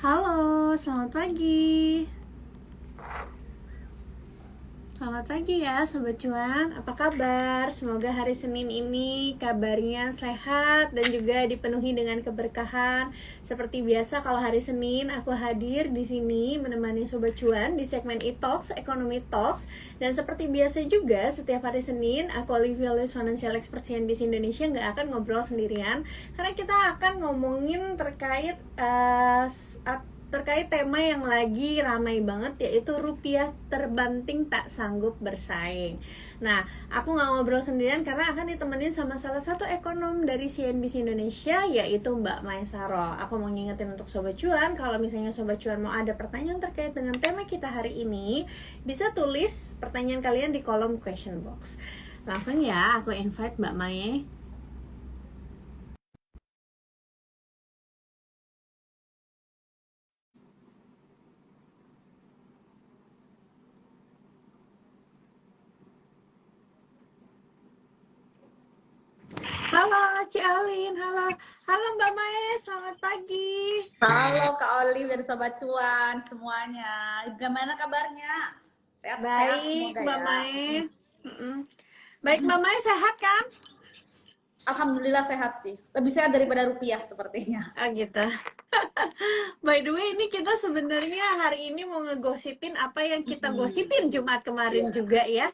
Halo, selamat pagi. Selamat pagi ya Sobat Cuan, apa kabar? Semoga hari Senin ini kabarnya sehat dan juga dipenuhi dengan keberkahan. Seperti biasa kalau hari Senin aku hadir di sini menemani Sobat Cuan di segmen e-talks, Economy Talks. Dan seperti biasa juga setiap hari Senin aku Olivia Lewis Financial Expert CNBC Indonesia nggak akan ngobrol sendirian, karena kita akan ngomongin terkait tema yang lagi ramai banget, yaitu rupiah terbanting tak sanggup bersaing. Nah, aku nggak ngobrol sendirian karena akan ditemenin sama salah satu ekonom dari CNBC Indonesia, yaitu Mbak Maesaro. Aku mau ngingetin untuk Sobat Cuan, kalau misalnya Sobat Cuan mau ada pertanyaan terkait dengan tema kita hari ini, bisa tulis pertanyaan kalian di kolom question box. Langsung ya, aku invite Mbak Mae. Halo Ci Alin, halo Mbak Mae, selamat pagi. Halo Kak Olive dan Sobat Cuan semuanya. Gimana kabarnya? Sehat-sehat Baik semoga Mbak ya. Mae. Baik Mbak Mae, sehat kan? Alhamdulillah sehat sih. Lebih sehat daripada rupiah sepertinya. Oh gitu. By the way, ini kita sebenarnya hari ini mau ngegosipin apa yang kita gosipin Jumat kemarin Iya. juga ya,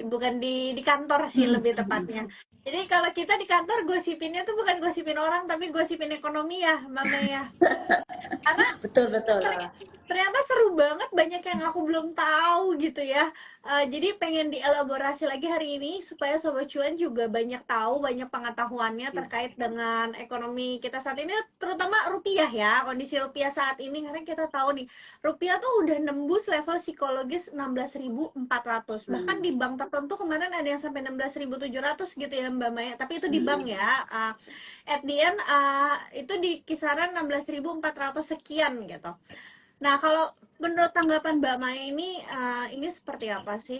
bukan di kantor sih lebih tepatnya. Jadi kalau kita di kantor gosipinnya tuh bukan gosipin orang tapi gosipin ekonomi ya Mbak Mae ya. Karena Betul betul. ternyata seru banget, banyak yang aku belum tahu gitu ya. Jadi pengen dielaborasi lagi hari ini supaya Sobat Cuan juga banyak tahu, banyak pengetahuannya terkait dengan ekonomi kita saat ini, terutama rupiah ya, kondisi rupiah saat ini. Karena kita tahu nih, rupiah tuh udah nembus level psikologis 16.400. Bahkan di bank tertentu kemarin ada yang sampai 16.700 gitu ya Mbak Maya. Tapi itu di bank ya. At the end itu di kisaran 16.400 sekian gitu. Nah, kalau menurut tanggapan Mbak Maya ini seperti apa sih?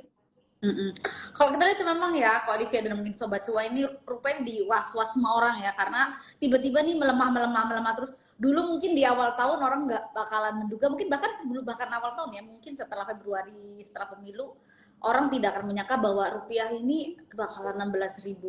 Kalau kita lihat memang ya, Kak Olivia dan mungkin Sobat Cuan ini rupanya di was-was semua orang ya, karena tiba-tiba nih melemah terus. Dulu mungkin di awal tahun orang nggak bakalan menduga, mungkin bahkan sebelum bahkan awal tahun ya, mungkin setelah Februari, setelah pemilu, orang tidak akan menyangka bahwa rupiah ini bakalan 16.000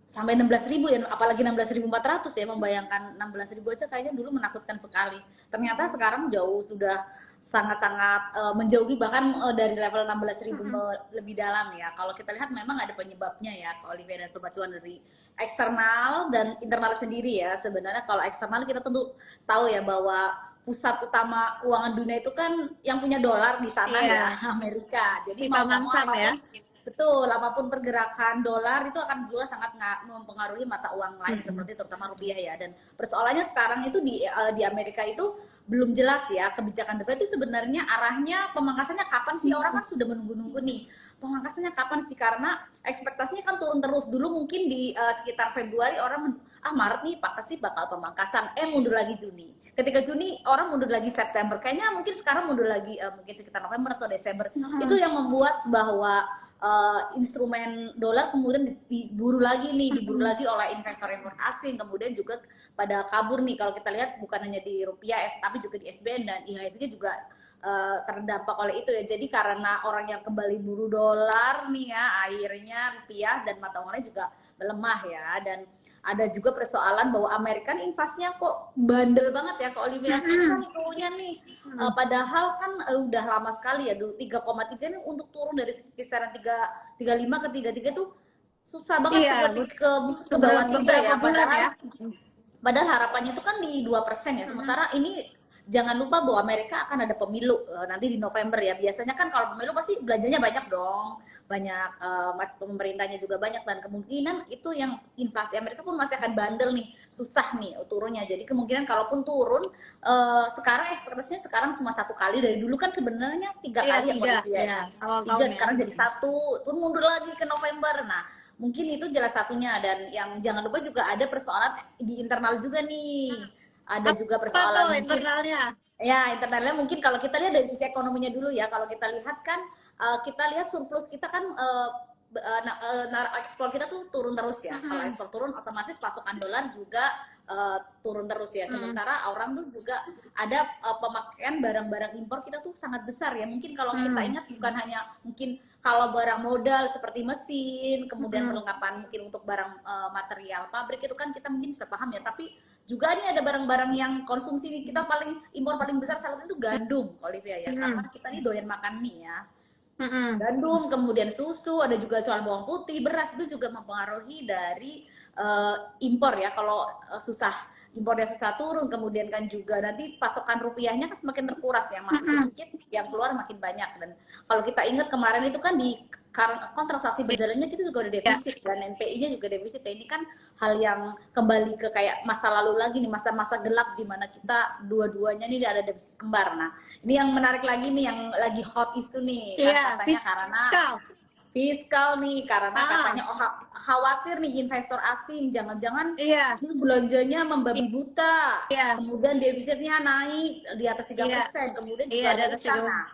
sampai 16.000 ya, apalagi 16.400 ya. Membayangkan 16.000 aja kayaknya dulu menakutkan sekali. Ternyata sekarang jauh sudah sangat-sangat menjauhi bahkan dari level 16.000 lebih dalam ya. Kalau kita lihat memang ada penyebabnya ya, Kak Olivia dan Sobat Cuan, dari eksternal dan internal sendiri ya. Sebenarnya kalau eksternal kita tentu tahu ya bahwa pusat utama keuangan dunia itu kan yang punya dolar di sana ya, Amerika. Jadi Si mau nggak Paman mau Sam ya. apapun, betul, apapun pergerakan dolar itu akan juga sangat mempengaruhi mata uang lain seperti terutama rupiah ya. Dan persoalannya sekarang itu di Amerika itu belum jelas ya kebijakan The Fed itu sebenarnya arahnya pemangkasannya kapan sih. Orang kan sudah menunggu-nunggu nih pemangkasannya kapan sih, karena ekspektasinya kan turun terus. Dulu mungkin di sekitar Februari orang Maret nih pasti bakal pemangkasan, mundur lagi Juni, ketika Juni orang mundur lagi September, kayaknya mungkin sekarang mundur lagi mungkin sekitar November atau Desember. Itu yang membuat bahwa instrumen dolar kemudian diburu lagi oleh investor-investor asing, kemudian juga pada kabur nih. Kalau kita lihat bukan hanya di rupiah tapi juga di SBN dan IHSG juga terdampak oleh itu ya. Jadi karena orang yang kembali buru dolar nih ya, akhirnya rupiah dan mata uangnya juga melemah ya. Dan ada juga persoalan bahwa Amerika inflasinya kok bandel banget ya, Kak Olivia. Susah nih turunnya nih. Padahal kan udah lama sekali ya, dulu 3,3 nih untuk turun dari kisaran 3,35 ke 3,3 tuh susah banget. Iya, ke bawah 3 beberapa ya. bulan ya. Padahal harapannya itu kan di 2% ya. Sementara ini jangan lupa bahwa Amerika akan ada pemilu nanti di November ya. Biasanya kan kalau pemilu pasti belanjanya banyak dong. Banyak pemerintahnya juga banyak, dan kemungkinan itu yang inflasi Amerika pun masih akan bandel nih, susah nih turunnya. Jadi kemungkinan kalaupun turun sekarang ekspektasinya sekarang cuma 1 kali, dari dulu kan sebenarnya 3 kali ya. Tiga sekarang jadi 1, turun mundur lagi ke November. Nah, mungkin itu jelas satunya. Dan yang jangan lupa juga ada persoalan di internal juga nih. Ada juga persoalan mungkin internalnya. ya, internalnya mungkin kalau kita lihat dari sisi ekonominya dulu ya. Kalau kita lihat kan kita lihat surplus kita kan ekspor kita tuh turun terus ya. Kalau Mm-mm. ekspor turun, otomatis pasokan dolar juga turun terus ya. Mm-mm. Sementara orang tuh juga ada pemakaian barang-barang impor kita tuh sangat besar ya. Mungkin kalau kita Mm. ingat bukan hanya mungkin kalau barang modal seperti mesin, kemudian Mm-mm. perlengkapan mungkin untuk barang material pabrik itu kan kita mungkin bisa paham ya. Tapi juga ini ada barang-barang yang konsumsi nih, kita paling impor paling besar salah satu itu gandum, Olivia ya. Karena Mm-mm. kita nih doyan makan mie ya. Mm-mm. Gandum, kemudian susu, ada juga soal bawang putih, beras itu juga mempengaruhi dari impor ya. Kalau susah impornya susah turun, kemudian kan juga nanti pasokan rupiahnya kan semakin terkuras, yang masuk Mm-mm. sedikit, yang keluar makin banyak. Dan kalau kita ingat kemarin itu kan di transaksi berjalannya kita juga ada Ya. defisit dan NPI-nya juga defisit. Ini kan hal yang kembali ke kayak masa lalu lagi nih, masa-masa gelap di mana kita dua-duanya nih ada defisit kembar. Nah, ini yang menarik lagi nih, yang lagi hot isu nih kan Iya, katanya karena fiskal. fiskal nih, karena Ah, katanya khawatir nih investor asing jangan-jangan iya, ini belanjanya membabi buta, iya, kemudian defisitnya naik di atas iya, 3%, kemudian iya, juga di ada atas utang. 30. Nah,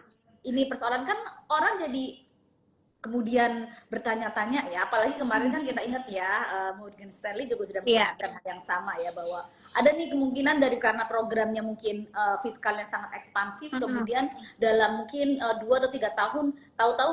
ini persoalan kan orang jadi kemudian bertanya-tanya ya, apalagi kemarin kan kita ingat ya, Morgan Stanley juga sudah Iya. memperingatkan hal yang sama ya, bahwa ada nih kemungkinan dari karena programnya mungkin fiskalnya sangat ekspansif, Mm-mm. kemudian dalam mungkin 2 atau 3 tahun tahu-tahu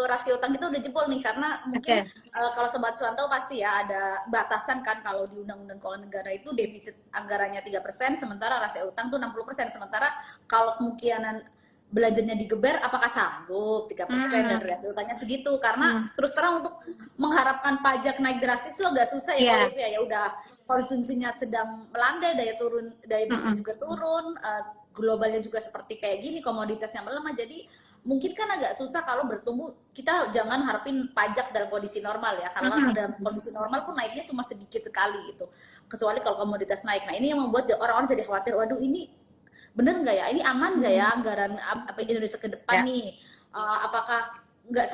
rasio utang kita udah jebol nih, karena mungkin Oke. kalau Sobat Cuan tahu pasti ya ada batasan kan kalau di Undang-Undang Keuangan Negara itu defisit anggarannya 3%, sementara rasio utang tuh 60%, sementara kalau kemungkinan belanjanya digeber, apakah sanggup 3% dan Mm-mm. rasio utangnya segitu? Karena Mm. terus terang untuk mengharapkan pajak naik drastis itu agak susah ya, Iya. Olivia ya. Udah konsumsinya sedang melandai, daya beli Mm-mm. juga turun, globalnya juga seperti kayak gini, komoditasnya melemah, jadi mungkin kan agak susah kalau bertumbuh. Kita jangan harapin pajak dalam kondisi normal ya, karena Mm-mm. dalam kondisi normal pun naiknya cuma sedikit sekali gitu, kecuali kalau komoditas naik. Nah, ini yang membuat orang-orang jadi khawatir, waduh ini bener nggak ya, ini aman nggak ya Mm-mm. anggaran apa Indonesia ke depan Ya. nih. Apakah nggak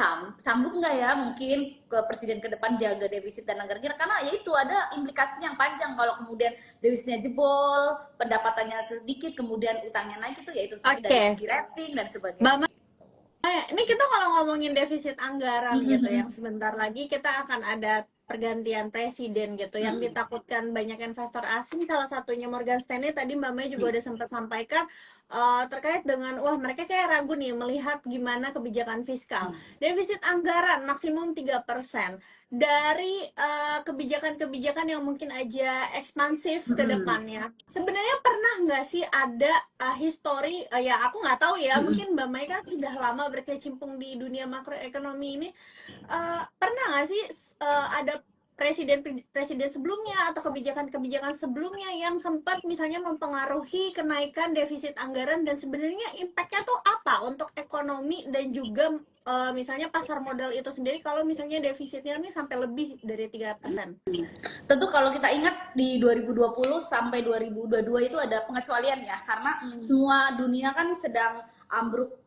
sanggup nggak ya mungkin ke presiden ke depan jaga defisit dan anggaran kita, karena ya itu ada implikasinya yang panjang. Kalau kemudian defisitnya jebol, pendapatannya sedikit, kemudian utangnya naik, itu ya itu tadi dari Oke. segi rating dan Mbak sebagainya. Ini kita kalau ngomongin defisit anggaran gitu, yang Mhm. sebentar lagi kita akan ada pergantian presiden gitu, yang Mhm. ditakutkan banyak investor asing, salah satunya Morgan Stanley, tadi Mbak Mei juga udah sempat sampaikan terkait dengan, wah mereka kayak ragu nih melihat gimana kebijakan fiskal. Mhm. Defisit anggaran maksimum 3% dari kebijakan-kebijakan yang mungkin aja ekspansif ke Mhm. depannya. Sebenarnya pernah nggak sih ada histori, ya aku nggak tahu ya, Mhm. mungkin Mbak Mai kan sudah lama berkecimpung di dunia makroekonomi ini, pernah nggak sih ada presiden sebelumnya atau kebijakan-kebijakan sebelumnya yang sempat misalnya mempengaruhi kenaikan defisit anggaran, dan sebenarnya impact-nya tuh apa untuk ekonomi dan juga misalnya pasar modal itu sendiri kalau misalnya defisitnya nih sampai lebih dari 3%? Tentu kalau kita ingat di 2020 sampai 2022 itu ada pengecualian ya, karena Hmm. semua dunia kan sedang ambruk,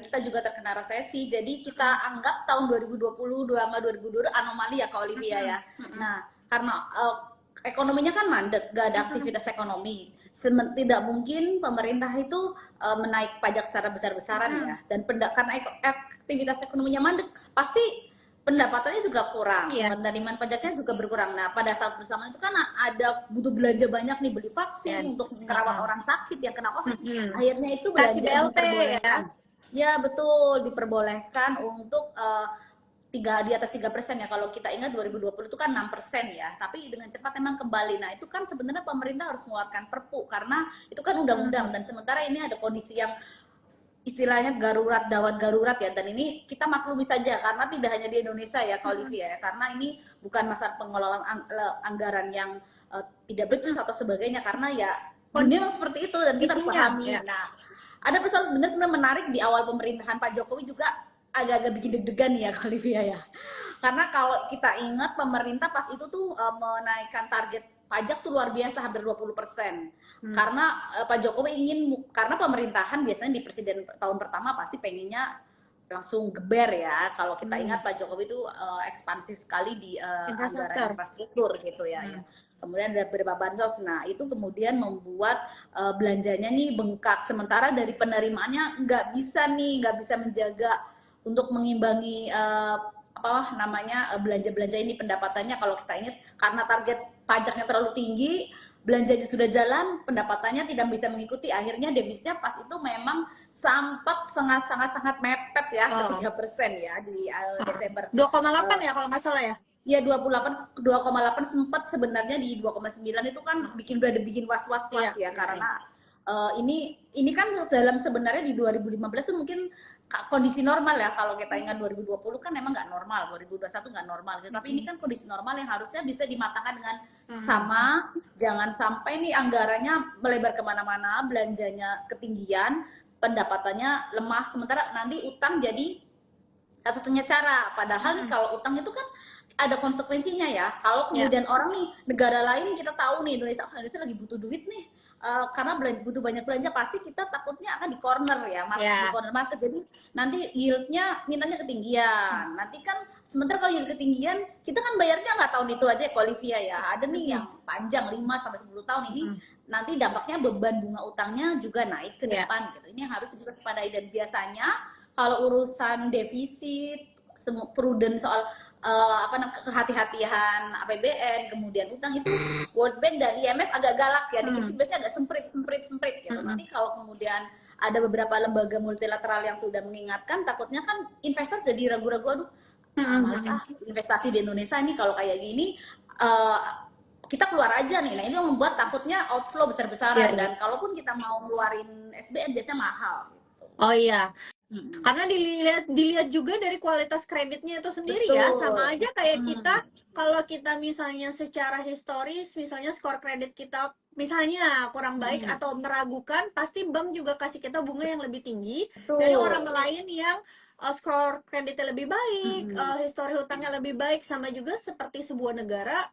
kita juga terkena resesi. Jadi kita anggap tahun 2020 sama 2022 anomali ya Kak Olivia ya. Nah, karena ekonominya kan mandek, gak ada aktivitas ekonomi. Tidak mungkin pemerintah itu menaik pajak secara besar-besaran ya. Dan karena aktivitas ekonominya mandek, pasti pendapatannya juga kurang, Iya, penerimaan pajaknya juga berkurang. Nah, pada saat bersamaan itu kan ada butuh belanja banyak nih, beli vaksin yes. untuk merawat orang sakit yang kena COVID. Akhirnya itu Kasih belanja BLT ya. diperbolehkan. Ya betul, diperbolehkan untuk di atas 3% ya. Kalau kita ingat 2020 itu kan 6% ya, tapi dengan cepat memang kembali. Nah, itu kan sebenarnya pemerintah harus mengeluarkan perpu karena itu kan undang-undang, dan sementara ini ada kondisi yang istilahnya gawat darurat ya, dan ini kita maklumi saja karena tidak hanya di Indonesia ya Kak Olivia ya, karena ini bukan masalah pengelolaan anggaran yang tidak becus atau sebagainya, karena ya dunia memang seperti itu dan kita harus Isinya pahami. ya. Nah, ada persoalan sebenarnya menarik di awal pemerintahan Pak Jokowi juga, agak-agak bikin deg-degan ya Kak Olivia ya, karena kalau kita ingat pemerintah pas itu tuh menaikkan target pajak tuh luar biasa, hampir 20%. Karena Pak Jokowi ingin, karena pemerintahan biasanya di presiden tahun pertama pasti pengennya langsung geber ya. Kalau kita ingat Pak Jokowi itu ekspansif sekali di anggaran Infrastruktur. infrastruktur gitu ya. Kemudian ada beberapa bansos. Nah, itu kemudian membuat belanjanya nih bengkak. Sementara dari penerimaannya nggak bisa menjaga untuk mengimbangi apa namanya belanja-belanja ini pendapatannya, kalau kita ingat karena target pajaknya terlalu tinggi, belanjanya sudah jalan, pendapatannya tidak bisa mengikuti, akhirnya defisitnya pas itu memang sempat sangat mepet ya ke 3% ya di Desember. 2,8 ya kalau nggak salah ya. Ya 2,8 sempat sebenarnya di 2,9 itu kan udah bikin was-was ya karena ini kan dalam sebenarnya di 2015 tuh mungkin kondisi normal ya, kalau kita ingat 2020 kan memang nggak normal, 2021 nggak normal gitu. Tapi ini kan kondisi normal yang harusnya bisa dimatangkan dengan sama, jangan sampai nih anggarannya melebar kemana-mana, belanjanya ketinggian, pendapatannya lemah, sementara nanti utang jadi satu-satunya cara. Padahal nih kalau utang itu kan ada konsekuensinya ya. Kalau kemudian orang nih, negara lain kita tahu nih, Indonesia lagi butuh duit nih, karena butuh banyak belanja, pasti kita takutnya akan di corner ya, di corner market. Jadi nanti yieldnya mintanya ketinggian. Nanti kan sementara kalau yield ketinggian, kita kan bayarnya nggak tahun itu aja ya, Olivia ya. Ada nih yang panjang 5-10 tahun ini. Nanti dampaknya beban bunga utangnya juga naik ke depan gitu. Ini yang harus juga waspadai. Dan biasanya kalau urusan defisit, prudent soal kehati-hatian APBN, kemudian utang itu World Bank dan IMF agak galak ya, dikit biasanya agak semprit gitu. Nanti kalau kemudian ada beberapa lembaga multilateral yang sudah mengingatkan, takutnya kan investor jadi ragu-ragu, aduh males investasi di Indonesia ini kalau kayak gini, kita keluar aja nih. Nah ini yang membuat takutnya outflow besar-besaran, dan kalaupun kita mau ngeluarin SBN biasanya mahal gitu. Oh iya. Karena dilihat juga dari kualitas kreditnya itu sendiri. Betul. Ya, sama aja kayak kita kalau kita misalnya secara historis, misalnya skor kredit kita misalnya kurang baik atau meragukan, pasti bank juga kasih kita bunga yang lebih tinggi dari orang lain yang skor kreditnya lebih baik, histori hutangnya lebih baik. Sama juga seperti sebuah negara,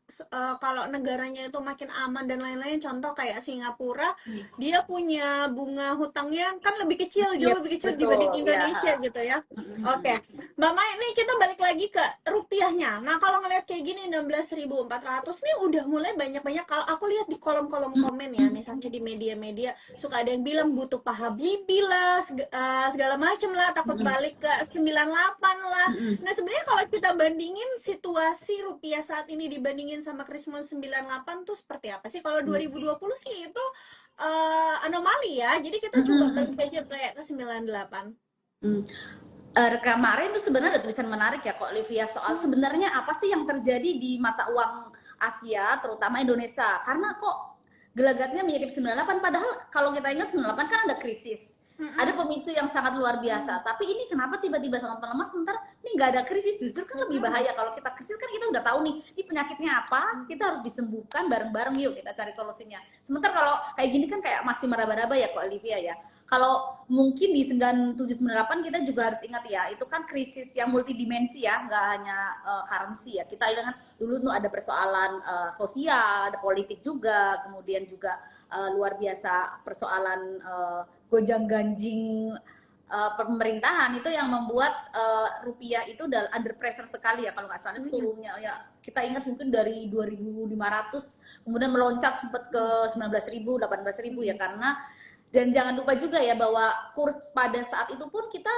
kalau negaranya itu makin aman dan lain-lain, contoh kayak Singapura, dia punya bunga hutangnya kan lebih kecil, jauh lebih kecil dibanding Indonesia gitu ya. Oke, Mbak Mai, nih kita balik lagi ke rupiahnya. Nah kalau ngeliat kayak gini 16.400 nih udah mulai banyak-banyak. Kalau aku lihat di kolom-kolom komen ya, misalnya di media-media suka ada yang bilang butuh Pak Habibie lah, segala macem lah, takut balik ke 98 lah. Nah sebenarnya kalau kita bandingin situasi rupiah saat ini dibandingin sama Krismon 98 tuh seperti apa sih? Kalau 2020 sih itu anomali ya. Jadi kita coba balik aja kayak ke 98. Kemarin tuh sebenarnya ada tulisan menarik ya kok Olivia, soal sebenarnya apa sih yang terjadi di mata uang Asia, terutama Indonesia. Karena kok gelagatnya mirip 98, padahal kalau kita ingat 98 kan ada krisis. Ada pemicu yang sangat luar biasa, tapi ini kenapa tiba-tiba sangat melemah, sementara ini nggak ada krisis. Justru kan lebih bahaya. Kalau kita krisis kan kita udah tahu nih, ini penyakitnya apa, kita harus disembuhkan bareng-bareng, yuk kita cari solusinya. Sementara kalau kayak gini kan kayak masih meraba-raba ya kok Olivia ya. Kalau mungkin di 9798 kita juga harus ingat ya, itu kan krisis yang multidimensi ya, nggak hanya currency ya. Kita ingat dulu tuh ada persoalan sosial, ada politik juga, kemudian juga luar biasa persoalan gonjang-ganjing pemerintahan, itu yang membuat rupiah itu under pressure sekali ya, kalau nggak salah turunnya ya. Kita ingat mungkin dari 2.500 kemudian meloncat sempat ke 19.000, 18.000 ya, karena, dan jangan lupa juga ya bahwa kurs pada saat itu pun kita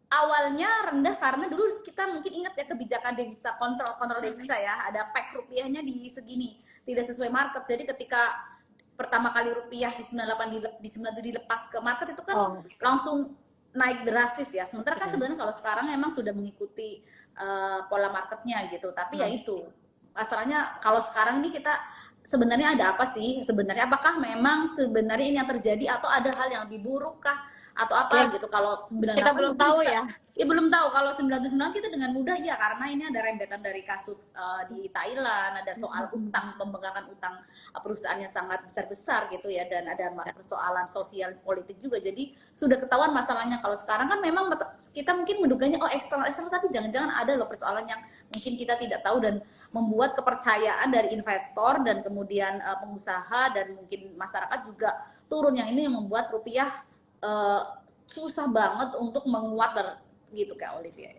awalnya rendah karena dulu kita mungkin ingat ya kebijakan devisa, kontrol devisa ya, ada peg rupiahnya di segini, tidak sesuai market. Jadi ketika pertama kali rupiah di 98 di 97 dilepas ke market itu kan langsung naik drastis ya. Sementara kan sebenarnya kalau sekarang emang sudah mengikuti pola marketnya gitu. Tapi ya itu masalahnya, kalau sekarang ini kita sebenarnya ada apa sih? Sebenarnya apakah memang sebenarnya ini yang terjadi atau ada hal yang lebih buruk kah atau apa gitu? Kalau 98 kita belum tahu ya. Ya belum tahu. Kalau 99 kita dengan mudah ya, karena ini ada rentetan dari kasus di Thailand, ada soal utang, pembengkakan utang perusahaan yang sangat besar-besar gitu ya, dan ada persoalan sosial politik juga. Jadi sudah ketahuan masalahnya. Kalau sekarang kan memang kita mungkin menduganya eksternal, tapi jangan-jangan ada loh persoalan yang mungkin kita tidak tahu, dan membuat kepercayaan dari investor dan kemudian pengusaha dan mungkin masyarakat juga turun. Yang ini yang membuat rupiah susah banget untuk menguat gitu kayak Olivia.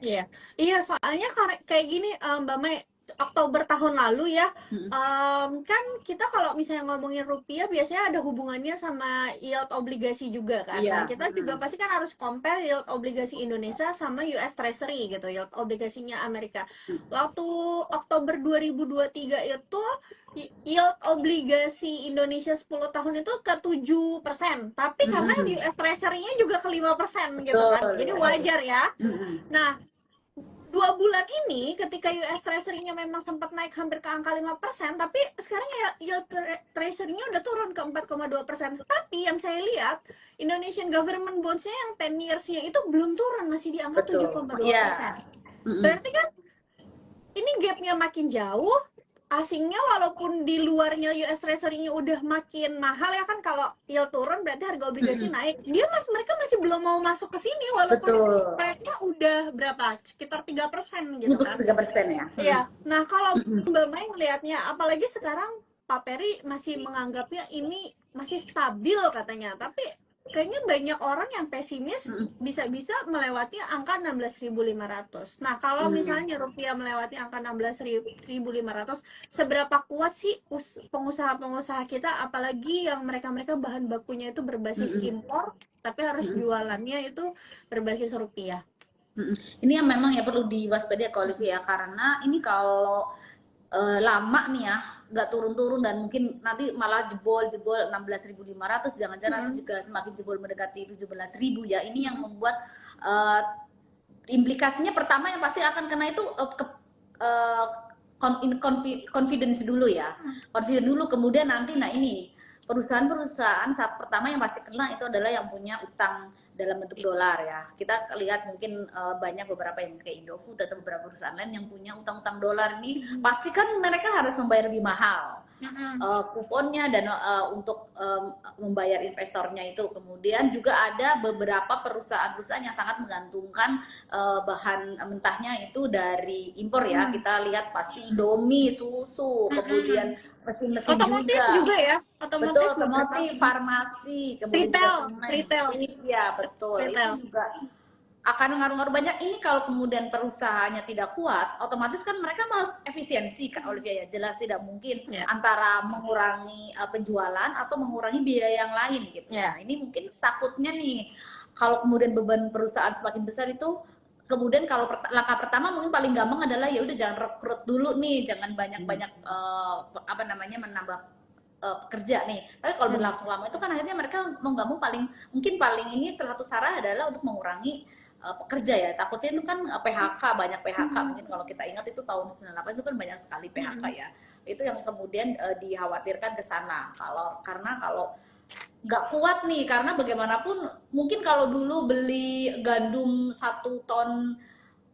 Iya, soalnya kayak gini Mbak Mai, Oktober tahun lalu ya, Mm-mm. kan kita kalau misalnya ngomongin rupiah biasanya ada hubungannya sama yield obligasi juga kan. Iya. Nah, kita juga pasti kan harus compare yield obligasi Indonesia sama US Treasury gitu, yield obligasinya Amerika. Waktu Oktober 2023 itu yield obligasi Indonesia 10 tahun itu ke 7%. Tapi karena Mm-mm. US Treasury-nya juga ke 5% gitu kan. Betul Jadi ya. wajar ya. Mm-mm. Nah, 2 bulan ini ketika US Treasury-nya memang sempat naik hampir ke angka 5%, tapi sekarang ya yield Treasury-nya udah turun ke 4,2%. Tapi yang saya lihat, Indonesian Government Bonds-nya yang 10 years-nya itu belum turun, masih di angka Betul. 7,2%. Iya. Mm-mm. Berarti kan ini gap-nya makin jauh, asingnya walaupun di luarnya US Treasury-nya udah makin mahal ya kan, kalau yield turun berarti harga obligasi Mm-mm. naik. Mereka masih belum mau masuk ke sini walaupun Betul. rate-nya udah berapa? Sekitar 3% gitu kan. 3% ya. Iya. Nah, kalau Mm-mm. Mbak Mai ngelihatnya, apalagi sekarang Pak Peri masih menganggapnya ini masih stabil katanya, tapi kayaknya banyak orang yang pesimis Mm-mm. bisa-bisa melewati angka 16.500. Nah, kalau misalnya rupiah melewati angka 16.500, seberapa kuat sih pengusaha-pengusaha kita, apalagi yang mereka-mereka bahan bakunya itu berbasis Mm-mm. impor, tapi harus Mm-mm. jualannya itu berbasis rupiah. Mm-mm. Ini yang memang ya perlu diwaspadai Kak Olivia, karena ini kalau lama nih ya nggak turun-turun dan mungkin nanti malah jebol 16.500, jangan-jangan nanti juga semakin jebol mendekati 17.000 ya. Ini yang membuat uh, implikasinya pertama yang pasti akan kena itu confidence dulu ya, confidence dulu, kemudian nanti nah ini perusahaan-perusahaan saat pertama yang pasti kena itu adalah yang punya utang dalam bentuk dolar ya. Kita lihat mungkin banyak beberapa yang kayak Indofood atau beberapa perusahaan lain yang punya utang-utang dolar ini, pasti kan mereka harus membayar lebih mahal kuponnya dan untuk membayar investornya itu. Kemudian juga ada beberapa perusahaan-perusahaan yang sangat menggantungkan bahan mentahnya itu dari impor ya. Kita lihat pasti Indomie, susu, kemudian mesin-mesin Otomotif juga ya, betul, otomotif beberapa. farmasi, kemudian juga semen, ya betul, Retail. itu juga akan ngaruh-ngaruh banyak. Ini kalau kemudian perusahaannya tidak kuat, otomatis kan mereka harus efisiensi Kak Olivia ya, jelas tidak mungkin antara mengurangi penjualan atau mengurangi biaya yang lain gitu. Nah ini mungkin takutnya nih kalau kemudian beban perusahaan semakin besar itu, kemudian kalau langkah pertama mungkin paling gampang adalah ya udah jangan rekrut dulu nih, jangan banyak-banyak menambah pekerja nih. Tapi kalau berlangsung lama itu kan akhirnya mereka mau nggak mau paling ini salah satu cara adalah untuk mengurangi pekerja ya. Takutnya itu kan PHK, banyak PHK. Mungkin kalau kita ingat itu tahun 98 itu kan banyak sekali PHK ya. Itu yang kemudian dikhawatirkan ke sana. Karena kalau nggak kuat nih, karena bagaimanapun mungkin kalau dulu beli gandum 1 ton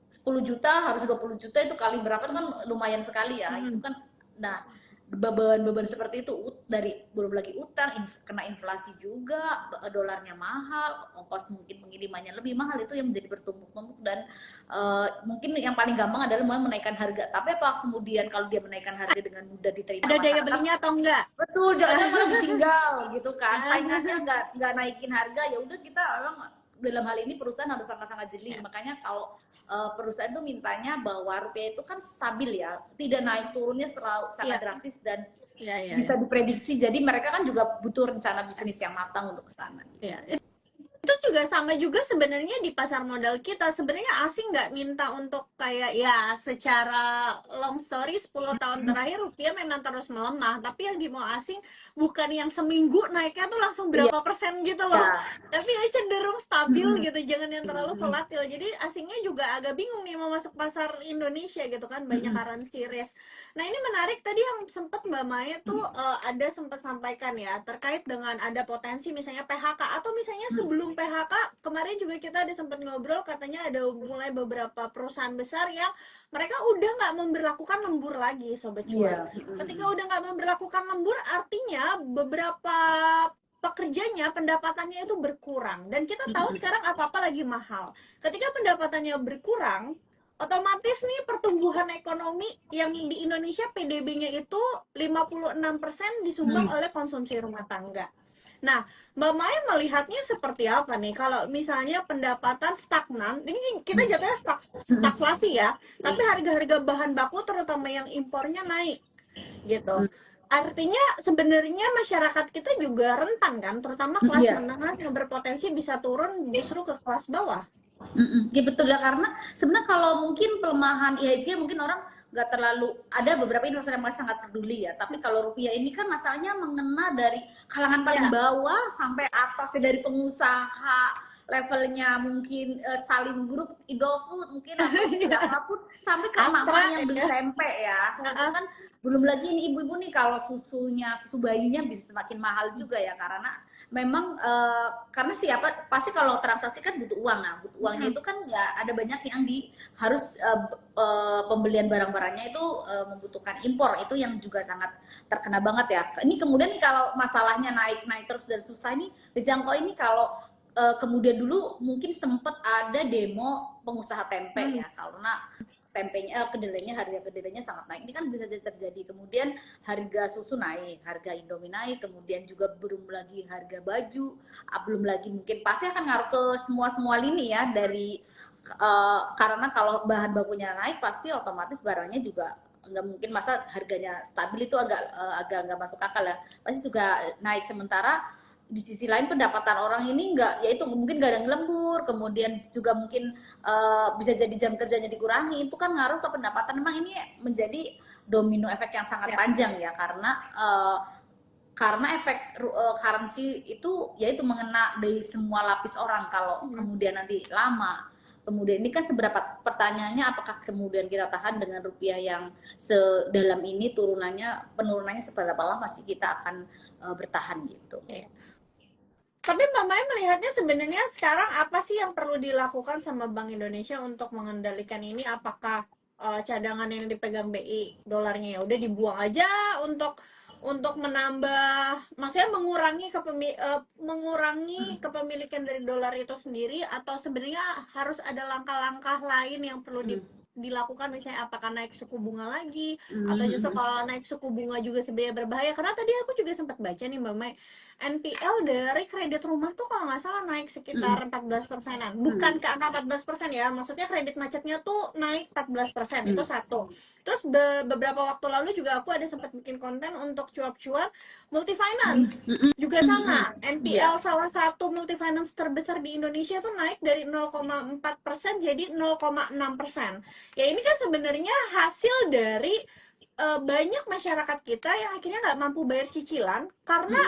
10 juta harus 20 juta, itu kali berapa itu kan lumayan sekali ya. Itu kan, nah beban-beban seperti itu dari belum lagi utang, kena inflasi juga, dolarnya mahal, ongkos mungkin pengirimannya lebih mahal, itu yang menjadi bertumpuk-tumpuk. Dan mungkin yang paling gampang adalah menaikkan harga. Tapi apa kemudian kalau dia menaikkan harga dengan mudah diterima Ada daya masyarakat? belinya atau enggak? Betul, jangan malah ditinggal gitu kan. Saingannya nggak naikin harga, ya udah kita memang dalam hal ini perusahaan harus sangat-sangat jeli. Makanya kalau perusahaan itu mintanya bahwa rupiah itu kan stabil ya, tidak naik turunnya sangat drastis dan bisa diprediksi. Jadi mereka kan juga butuh rencana bisnis yang matang untuk ke sana. Itu juga sama juga sebenarnya di pasar modal kita. Sebenarnya asing nggak minta untuk kayak ya secara long story 10 tahun terakhir rupiah memang terus melemah, tapi yang dimau asing bukan yang seminggu naiknya tuh langsung berapa persen gitu loh, tapi ya cenderung stabil gitu, jangan yang terlalu volatil. Jadi asingnya juga agak bingung nih mau masuk pasar Indonesia gitu kan, banyak currency risk. Nah ini menarik tadi yang sempat Mbak Maya tuh ada sempat sampaikan ya, terkait dengan ada potensi misalnya PHK atau misalnya sebelum PHK kemarin juga kita ada sempat ngobrol, katanya ada mulai beberapa perusahaan besar yang mereka udah nggak memberlakukan lembur lagi, Sobat Cuan. Ketika udah nggak memberlakukan lembur, artinya beberapa pekerjanya pendapatannya itu berkurang, dan kita tahu sekarang apa-apa lagi mahal. Ketika pendapatannya berkurang, otomatis nih pertumbuhan ekonomi yang di Indonesia PDB-nya itu 56% disumbang oleh konsumsi rumah tangga. Nah, Mbak Maya melihatnya seperti apa nih? Kalau misalnya pendapatan stagnan, ini kita jatuhnya stagflasi ya, tapi harga-harga bahan baku terutama yang impornya naik gitu. Artinya sebenarnya masyarakat kita juga rentan kan, terutama kelas Iya. menengah yang berpotensi bisa turun justru ke kelas bawah. Ya betul ya, karena sebenarnya kalau mungkin pelemahan IHSG mungkin orang nggak terlalu, ada beberapa investor yang masih sangat peduli ya, tapi kalau rupiah ini kan masalahnya mengena dari kalangan paling Ya, bawah sampai atas ya, dari pengusaha levelnya mungkin Salim Group, Indofood mungkin atau siapapun sampai ke emak-emak Astra yang beli ya. tempe ya, itu Heeh. kan belum lagi ini ibu-ibu nih kalau susu bayinya bisa semakin mahal juga ya, karena memang karena siapa pasti kalau transaksi kan butuh uang. Nah, butuh uangnya Mm-mm. itu kan ya ada banyak yang harus pembelian barang-barangnya itu membutuhkan impor, itu yang juga sangat terkena banget ya. Ini kemudian nih kalau masalahnya naik terus dan susah nih dijangkau ini, kalau kemudian dulu mungkin sempat ada demo pengusaha tempe Hmm. ya, karena tempenya kedelainya, harga kedelainya sangat naik. Ini kan bisa terjadi. Kemudian harga susu naik, harga Indomie naik, kemudian juga belum lagi harga baju, belum lagi mungkin pasti akan ngaruh ke semua lini ya, dari karena kalau bahan bakunya naik pasti otomatis barangnya juga nggak mungkin, masa harganya stabil itu agak nggak masuk akal ya, pasti juga naik. Sementara di sisi lain pendapatan orang ini nggak, yaitu mungkin nggak ada yang lembur, kemudian juga mungkin bisa jadi jam kerjanya dikurangi, itu kan ngaruh ke pendapatan. Memang ini menjadi domino efek yang sangat Ya. panjang ya, karena efek currency itu yaitu mengena dari semua lapis orang. Kalau Hmm. kemudian nanti lama, kemudian ini kan seberapa, pertanyaannya apakah kemudian kita tahan dengan rupiah yang sedalam ini, penurunannya seberapa lama sih kita akan bertahan gitu. Ya. Tapi Mbak Maya melihatnya sebenarnya sekarang apa sih yang perlu dilakukan sama Bank Indonesia untuk mengendalikan ini? Apakah cadangan yang dipegang BI dolarnya ya udah dibuang aja untuk menambah, maksudnya mengurangi kepemilikan dari dolar itu sendiri, atau sebenarnya harus ada langkah-langkah lain yang perlu dilakukan, misalnya apakah naik suku bunga lagi, atau justru kalau naik suku bunga juga sebenarnya berbahaya, karena tadi aku juga sempat baca nih Mbak Maya, NPL dari kredit rumah tuh kalau nggak salah naik sekitar 14%-an. Bukan ke angka 14% ya, maksudnya kredit macetnya tuh naik 14%, itu satu. Terus beberapa waktu lalu juga aku ada sempat bikin konten untuk cuap-cuap multifinance. Juga sama, Iya. NPL salah satu multifinance terbesar di Indonesia tuh naik dari 0,4% jadi 0,6%. Ya ini kan sebenarnya hasil dari banyak masyarakat kita yang akhirnya nggak mampu bayar cicilan karena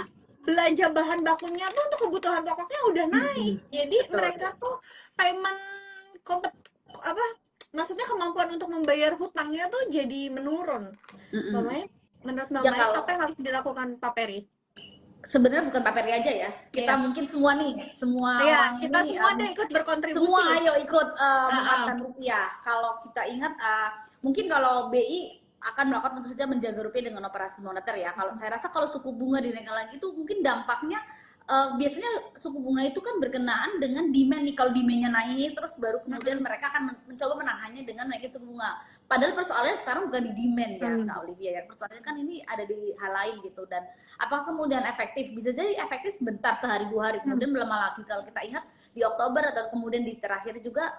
belanja bahan bakunya tuh untuk kebutuhan pokoknya udah naik. Jadi Betul. mereka tuh payment kompet apa maksudnya kemampuan untuk membayar hutangnya tuh jadi menurun. Mbak Maya, menurut Mbak Ya Maya kalau apa yang harus dilakukan Pak Peri? sebenarnya bukan Pak Peri aja ya, kita Iya. mungkin semua nih, semua Iya, orang kita ini semua deh ikut semua berkontribusi. ayo ikut Ah, ah. menguatkan rupiah. Kalau kita ingat, mungkin kalau BI akan melakukan tentu saja menjaga rupiah dengan operasi moneter ya. Kalau saya rasa kalau suku bunga dinaikkan lagi itu mungkin dampaknya biasanya suku bunga itu kan berkenaan dengan demand nih. Kalau demandnya naik terus baru kemudian mereka akan mencoba menahannya dengan naikin suku bunga. Padahal persoalannya sekarang bukan di demand ya Kak Olivia ya. Persoalannya kan ini ada di hal lain gitu. Dan apakah kemudian efektif? Bisa jadi efektif sebentar, sehari dua hari, kemudian melemah lagi. Kalau kita ingat di Oktober atau kemudian di terakhir juga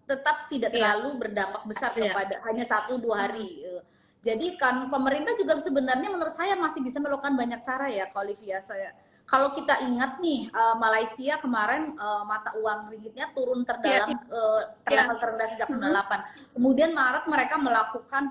tetap tidak Iya, terlalu berdampak besar iya. kepada hanya 1-2 hari. Jadi kan pemerintah juga sebenarnya menurut saya masih bisa melakukan banyak cara ya, Kak Olivia. Kalau kita ingat nih, Malaysia kemarin mata uang ringgitnya turun Iya, terdalam iya. level terendah sejak 98. Kemudian Maret mereka melakukan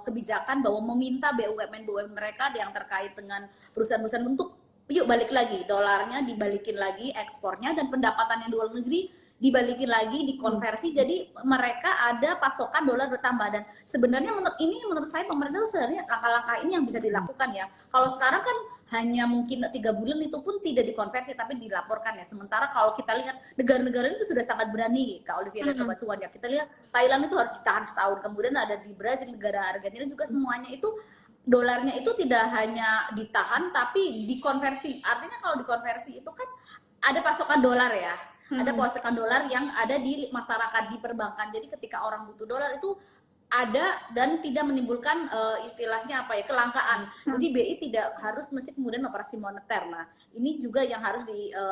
kebijakan bahwa meminta BUMN mereka yang terkait dengan perusahaan-perusahaan untuk yuk balik lagi, dolarnya dibalikin lagi, ekspornya dan pendapatan yang di luar negeri dibalikin lagi, dikonversi, jadi mereka ada pasokan dolar bertambah. Dan sebenarnya menurut saya pemerintah sebenarnya langkah-langkah ini yang bisa dilakukan ya. Kalau sekarang kan hanya mungkin 3 bulan itu pun tidak dikonversi tapi dilaporkan ya. Sementara kalau kita lihat negara-negara itu sudah sangat berani, Kak Olivia dan Sobat Cuan ya. Kita lihat Thailand itu harus ditahan setahun, kemudian ada di Brazil, negara Argentina juga, semuanya itu dolarnya itu tidak hanya ditahan tapi dikonversi. Artinya kalau dikonversi itu kan ada pasokan dolar ya. Ada pasokan dolar yang ada di masyarakat, di perbankan. Jadi ketika orang butuh dolar itu ada dan tidak menimbulkan istilahnya apa ya, kelangkaan. Jadi BI tidak harus mesti kemudian operasi moneter. Nah, ini juga yang harus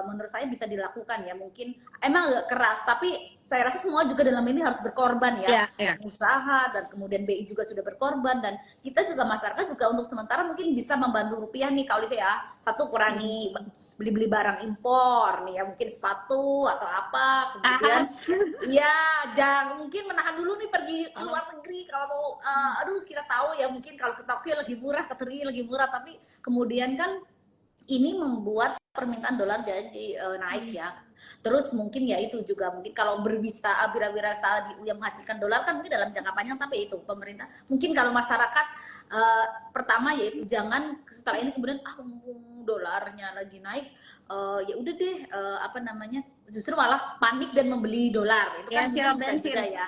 menurut saya bisa dilakukan ya. Mungkin emang agak keras, tapi saya rasa semua juga dalam ini harus berkorban ya. Usaha dan kemudian BI juga sudah berkorban, dan kita juga masyarakat juga untuk sementara mungkin bisa membantu rupiah nih Kak Olivia ya. Satu, kurangi beli-beli barang impor nih ya, mungkin sepatu atau apa, kemudian ya jangan mungkin menahan dulu nih pergi ke luar negeri kalau mau aduh kita tahu ya mungkin kalau ke Tokyo lagi murah, ke Tokyo lagi murah, tapi kemudian kan ini membuat permintaan dolar jadi naik ya. Terus mungkin ya itu juga mungkin kalau berwirausaha yang menghasilkan dolar kan mungkin dalam jangka panjang, tapi itu pemerintah mungkin kalau masyarakat pertama yaitu jangan setelah ini kemudian mumpung dolarnya lagi naik ya udah deh apa namanya justru malah panik dan membeli dolar, itu kan mungkin bisa juga ya.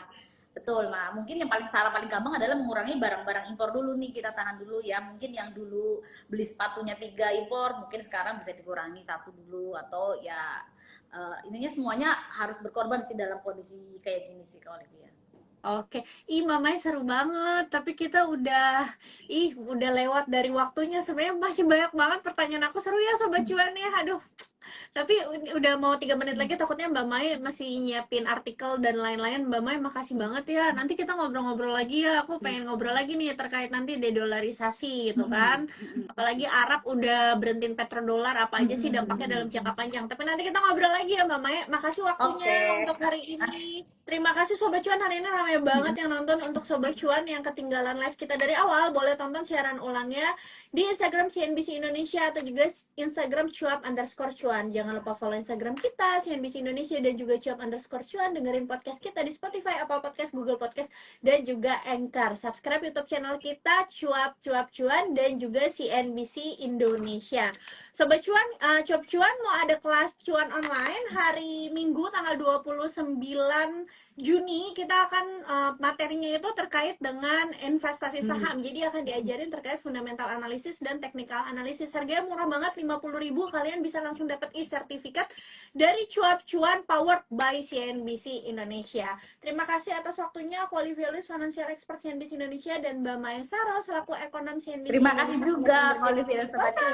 Betul. Nah, mungkin yang cara paling gampang adalah mengurangi barang-barang impor dulu nih, kita tahan dulu ya. Mungkin yang dulu beli sepatunya 3 impor, mungkin sekarang bisa dikurangi 1 dulu, atau ya intinya semuanya harus berkorban sih dalam kondisi kayak gini sih Kak Olivia. Oke, mamanya seru banget. Tapi kita udah lewat dari waktunya. Sebenarnya masih banyak banget pertanyaan aku. Seru ya Sobat Cuan ya. Aduh, tapi udah mau 3 menit lagi, takutnya Mbak Mai masih nyiapin artikel dan lain-lain. Mbak Mai makasih banget ya. Nanti kita ngobrol-ngobrol lagi ya. Aku pengen ngobrol lagi nih terkait nanti dedolarisasi gitu kan. Apalagi Arab udah berhentiin petrodolar, apa aja sih dampaknya dalam jangka panjang. Tapi nanti kita ngobrol lagi ya Mbak Mai. Makasih waktunya untuk hari ini. Terima kasih Sobat Cuan, hari ini ramai banget yang nonton. Untuk Sobat Cuan yang ketinggalan live kita dari awal, boleh tonton siaran ulangnya di Instagram CNBC Indonesia atau juga Instagram cuap_cuan. Jangan lupa follow Instagram kita CNBC Indonesia dan juga cuap_cuan. Dengerin podcast kita di Spotify, Apple Podcast, Google Podcast, dan juga Anchor. Subscribe YouTube channel kita cuap_cuan dan juga CNBC Indonesia. Sobat Cuan, Cuap Cuan mau ada kelas cuan online hari Minggu tanggal 29 Juni. Kita akan materinya itu terkait dengan investasi saham. Jadi akan diajarin terkait fundamental analisis dan technical analisis. Harganya murah banget, 50.000. Kalian bisa langsung dapat e-sertifikat dari Cuap Cuan powered by CNBC Indonesia. Terima kasih atas waktunya aku Olivia Luis, financial expert CNBC Indonesia, dan Mbak Maya Saro selaku ekonom CNBC Terima Indonesia. kasih juga Olivia Sobat Cuan.